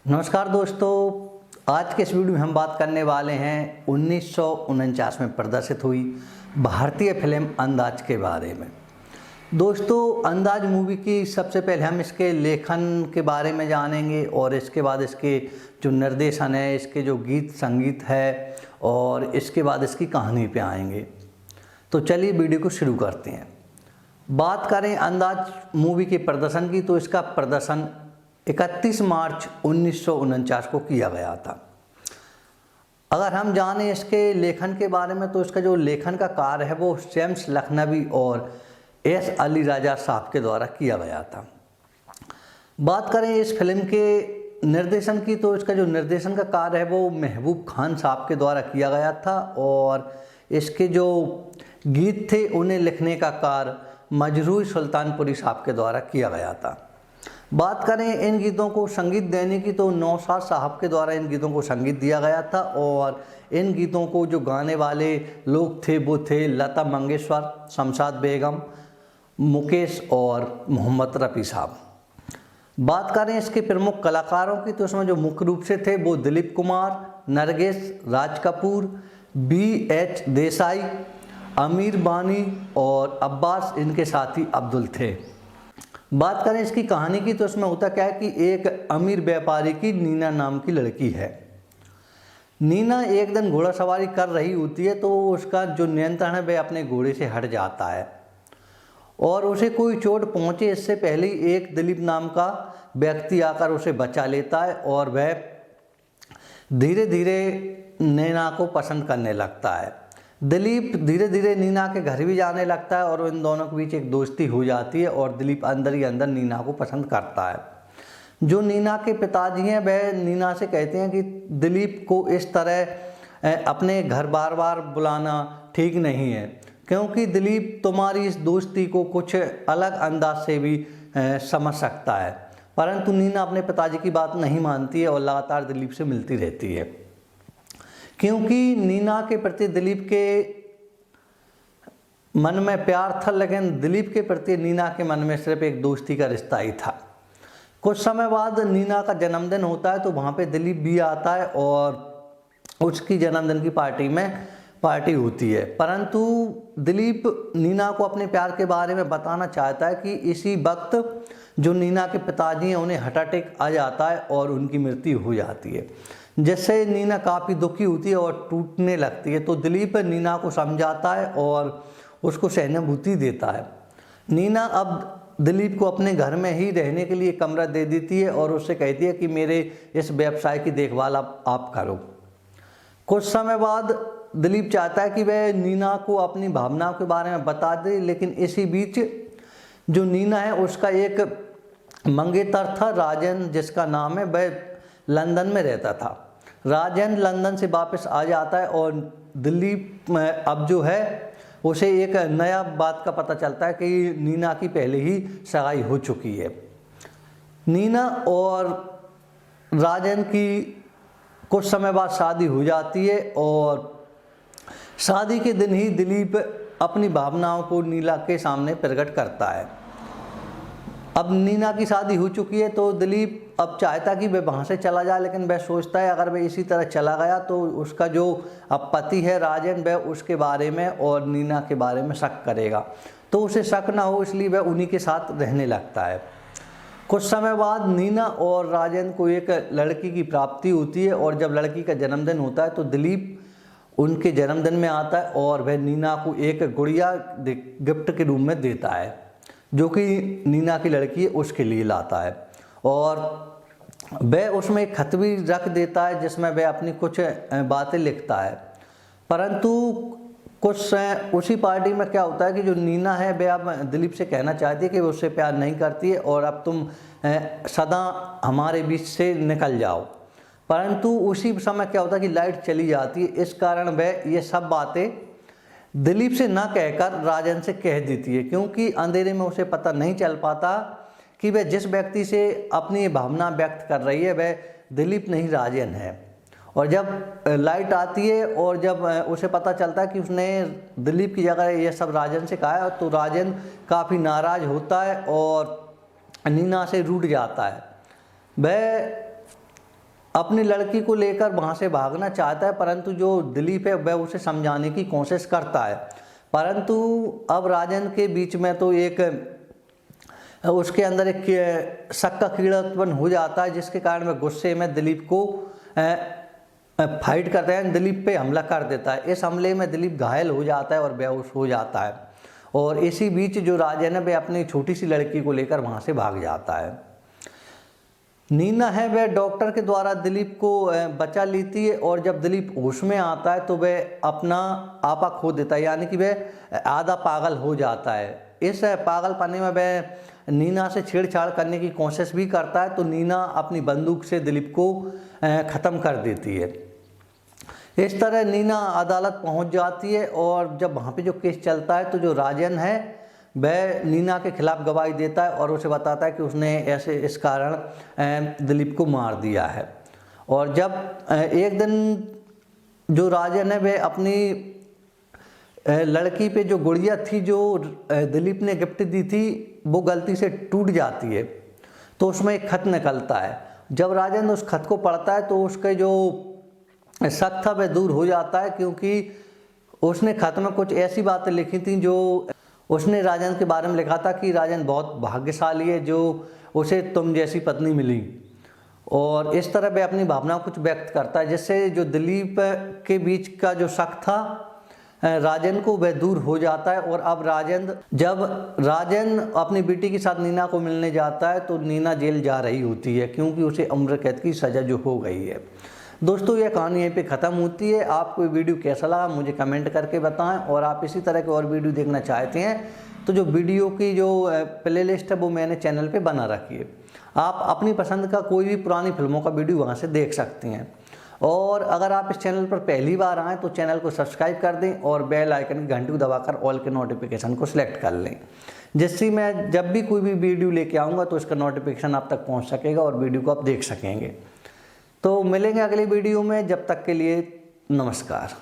नमस्कार दोस्तों, आज के इस वीडियो में हम बात करने वाले हैं 1949 में प्रदर्शित हुई भारतीय फिल्म अंदाज के बारे में। दोस्तों, अंदाज मूवी की सबसे पहले हम इसके लेखन के बारे में जानेंगे और इसके बाद इसके जो निर्देशन है, इसके जो गीत संगीत है और इसके बाद इसकी कहानी पे आएंगे। तो चलिए वीडियो को शुरू करते हैं। बात करें अंदाज मूवी के प्रदर्शन की, तो इसका प्रदर्शन 31 मार्च 1949 को किया गया था। अगर हम जानें इसके लेखन के बारे में, तो इसका जो लेखन का कार्य है वो जेम्स लखनवी और एस अली राजा साहब के द्वारा किया गया था। बात करें इस फिल्म के निर्देशन की, तो इसका जो निर्देशन का कार्य है वो महबूब खान साहब के द्वारा किया गया था और इसके जो गीत थे उन्हें लिखने का कार्य मजरूह सुल्तानपुरी साहब के द्वारा किया गया था। बात करें इन गीतों को संगीत देने की, तो नौशाद साहब के द्वारा इन गीतों को संगीत दिया गया था और इन गीतों को जो गाने वाले लोग थे वो थे लता मंगेशकर, शमशाद बेगम, मुकेश और मोहम्मद रफ़ी साहब। बात करें इसके प्रमुख कलाकारों की, तो इसमें जो मुख्य रूप से थे वो दिलीप कुमार, नरगिस, राज कपूर, BH देसाई, आमिर बानी और अब्बास इनके साथी अब्दुल थे। बात करें इसकी कहानी की, तो इसमें होता क्या है कि एक अमीर व्यापारी की नीना नाम की लड़की है। नीना एक दिन घोड़ासवारी कर रही होती है, तो उसका जो नियंत्रण है वह अपने घोड़े से हट जाता है और उसे कोई चोट पहुंचे इससे पहले एक दिलीप नाम का व्यक्ति आकर उसे बचा लेता है और वह धीरे धीरे नीना को पसंद करने लगता है। दिलीप धीरे धीरे नीना के घर भी जाने लगता है और इन दोनों के बीच एक दोस्ती हो जाती है और दिलीप अंदर ही अंदर नीना को पसंद करता है। जो नीना के पिताजी हैं वह नीना से कहते हैं कि दिलीप को इस तरह अपने घर बार बार बुलाना ठीक नहीं है, क्योंकि दिलीप तुम्हारी इस दोस्ती को कुछ अलग अंदाज से भी समझ सकता है। परंतु नीना अपने पिताजी की बात नहीं मानती है और लगातार दिलीप से मिलती रहती है, क्योंकि नीना के प्रति दिलीप के मन में प्यार था, लेकिन दिलीप के प्रति नीना के मन में सिर्फ एक दोस्ती का रिश्ता ही था। कुछ समय बाद नीना का जन्मदिन होता है, तो वहाँ पे दिलीप भी आता है और उसकी जन्मदिन की पार्टी होती है। परंतु दिलीप नीना को अपने प्यार के बारे में बताना चाहता है कि इसी वक्त जो नीना के पिताजी हैं उन्हें हार्ट अटैक आ जाता है और उनकी मृत्यु हो जाती है, जिससे नीना काफ़ी दुखी होती है और टूटने लगती है। तो दिलीप नीना को समझाता है और उसको सहानुभूति देता है। नीना अब दिलीप को अपने घर में ही रहने के लिए कमरा दे देती है और उससे कहती है कि मेरे इस व्यवसाय की देखभाल आप करो। कुछ समय बाद दिलीप चाहता है कि वह नीना को अपनी भावनाओं के बारे में बता दे, लेकिन इसी बीच जो नीना है उसका एक मंगेतर था राजन, जिसका नाम है, वह लंदन में रहता था। राजन लंदन से वापस आ जाता है और दिलीप अब जो है उसे एक नया बात का पता चलता है कि नीना की पहले ही सगाई हो चुकी है। नीना और राजन की कुछ समय बाद शादी हो जाती है और शादी के दिन ही दिलीप अपनी भावनाओं को नीना के सामने प्रकट करता है। अब नीना की शादी हो चुकी है, तो दिलीप अब चाहता कि वह वहाँ से चला जाए, लेकिन वह सोचता है अगर वह इसी तरह चला गया तो उसका जो अब पति है राजन, वह उसके बारे में और नीना के बारे में शक करेगा, तो उसे शक ना हो इसलिए वह उन्हीं के साथ रहने लगता है। कुछ समय बाद नीना और राजन को एक लड़की की प्राप्ति होती है और जब लड़की का जन्मदिन होता है तो दिलीप उनके जन्मदिन में आता है और वह नीना को एक गुड़िया गिफ्ट के रूप में देता है, जो कि नीना की लड़की है उसके लिए लाता है और वह उसमें एक खत भी रख देता है जिसमें वह अपनी कुछ बातें लिखता है। परंतु कुछ उसी पार्टी में क्या होता है कि जो नीना है वह अब दिलीप से कहना चाहती है कि वो उससे प्यार नहीं करती है और अब तुम सदा हमारे बीच से निकल जाओ। परंतु उसी समय क्या होता है कि लाइट चली जाती है, इस कारण वह ये सब बातें दिलीप से ना कहकर राजन से कह देती है, क्योंकि अंधेरे में उसे पता नहीं चल पाता कि वह जिस व्यक्ति से अपनी भावना व्यक्त कर रही है वह दिलीप नहीं राजन है। और जब लाइट आती है और जब उसे पता चलता है कि उसने दिलीप की जगह ये सब राजन से कहा है, तो राजन काफ़ी नाराज़ होता है और नीना से रूठ जाता है। वह अपनी लड़की को लेकर वहाँ से भागना चाहता है, परंतु जो दिलीप है वह उसे समझाने की कोशिश करता है। परंतु अब राजन के बीच में तो एक उसके अंदर एक शक का कीड़ा उत्पन्न हो जाता है, जिसके कारण वह गुस्से में दिलीप को फाइट करता है, दिलीप पे हमला कर देता है। इस हमले में दिलीप घायल हो जाता है और बेहोश हो जाता है, और इसी बीच जो राजन है वह अपनी छोटी सी लड़की को लेकर वहाँ से भाग जाता है। नीना है वह डॉक्टर के द्वारा दिलीप को बचा लेती है, और जब दिलीप होश में आता है तो वह अपना आपा खो देता है, यानी कि वह आधा पागल हो जाता है। इस पागलपने में वह नीना से छेड़छाड़ करने की कोशिश भी करता है, तो नीना अपनी बंदूक से दिलीप को ख़त्म कर देती है। इस तरह नीना अदालत पहुंच जाती है, और जब वहाँ पे जो केस चलता है तो जो राजन है वह नीना के खिलाफ गवाही देता है और उसे बताता है कि उसने ऐसे इस कारण दिलीप को मार दिया है। और जब एक दिन जो राजन है वह अपनी लड़की पे जो गुड़िया थी जो दिलीप ने गिफ्ट दी थी वो गलती से टूट जाती है, तो उसमें एक खत निकलता है। जब राजन उस खत को पढ़ता है तो उसके जो शक था वह दूर हो जाता है, क्योंकि उसने खत में कुछ ऐसी बातें लिखी थी जो उसने राजन के बारे में लिखा था कि राजन बहुत भाग्यशाली है जो उसे तुम जैसी पत्नी मिली। और इस तरह वह अपनी भावनाओं को कुछ व्यक्त करता है, जिससे जो दिलीप के बीच का जो शक था राजन को वह दूर हो जाता है। और अब जब राजन अपनी बेटी के साथ नीना को मिलने जाता है तो नीना जेल जा रही होती है, क्योंकि उसे उम्र कैद की सज़ा जो हो गई है। दोस्तों, यह कहानी यहीं पे ख़त्म होती है। आपको ये वीडियो कैसा लगा मुझे कमेंट करके बताएं, और आप इसी तरह के और वीडियो देखना चाहते हैं तो जो वीडियो की जो प्लेलिस्ट है वो मैंने चैनल पे बना रखी है। आप अपनी पसंद का कोई भी पुरानी फिल्मों का वीडियो वहाँ से देख सकते हैं। और अगर आप इस चैनल पर पहली बार आएँ तो चैनल को सब्सक्राइब कर दें और बेल आइकन की घंटी को दबाकर ऑल के नोटिफिकेशन को सिलेक्ट कर लें, जिससे मैं जब भी कोई भी वीडियो लेके आऊँगा तो इसका नोटिफिकेशन आप तक पहुँच सकेगा और वीडियो को आप देख सकेंगे। तो मिलेंगे अगली वीडियो में, जब तक के लिए नमस्कार।